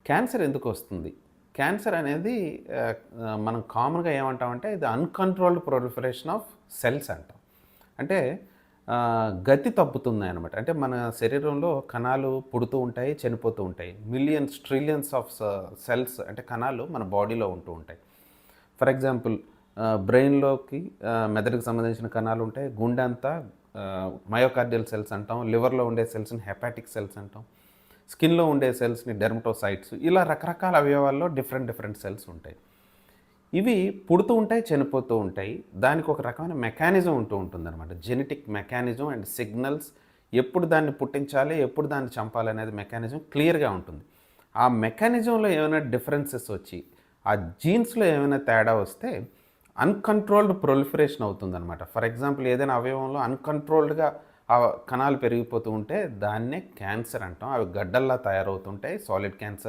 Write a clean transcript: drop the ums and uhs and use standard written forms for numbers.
Cancer ఎందుకు వస్తుంది? Cancer అనేది మనం కామన్‌గా ఏమంటామంటే ఇది అన్‌కంట్రోల్డ్ ప్రొలిఫరేషన్ ఆఫ్ సెల్స్ అంటాం. అంటే గతి తప్పుతున్నాయన్నమాట. అంటే మన శరీరంలో కణాలు పుడుతూ ఉంటాయి, చనిపోతూ ఉంటాయి. మిలియన్స్, ట్రిలియన్స్ ఆఫ్ సెల్స్ అంటే కణాలు మన బాడీలో ఉంటూ ఉంటాయి. ఫర్ ఎగ్జాంపుల్ బ్రెయిన్‌లోకి మెదడుకి సంబంధించిన కణాలు ఉంటాయి. గుండె అంతా మయోకార్డియల్ సెల్స్ అంటాం. లివర్‌లో ఉండే సెల్స్‌ని హెపాటిక్ సెల్స్ అంటాం. స్కిన్‌లో ఉండే సెల్స్‌ని డెర్మటోసైట్స్, ఇలా రకరకాల అవయవాల్లో డిఫరెంట్ సెల్స్ ఉంటాయి. ఇవి పుడుతూ ఉంటాయి, చనిపోతూ ఉంటాయి. దానికి ఒక రకమైన మెకానిజం ఉంటూ ఉంటుందన్నమాట. జెనెటిక్ మెకానిజం అండ్ సిగ్నల్స్, ఎప్పుడు దాన్ని పుట్టించాలి, ఎప్పుడు దాన్ని చంపాలి అనేది మెకానిజం క్లియర్‌గా ఉంటుంది. ఆ మెకానిజంలో ఏమైనా డిఫరెన్సెస్ వచ్చి, ఆ జీన్స్‌లో ఏమైనా తేడా వస్తే అన్‌కంట్రోల్డ్ ప్రొలిఫరేషన్ అవుతుందన్నమాట. ఫర్ ఎగ్జాంపుల్ ఏదైనా అవయవంలో అన్‌కంట్రోల్డ్‌గా ఆ కణాలు పెరిగిపోతూ ఉంటే దాన్నే క్యాన్సర్ అంటాం. అవి గడ్డల్లా తయారవుతుంటాయి. Solid cancers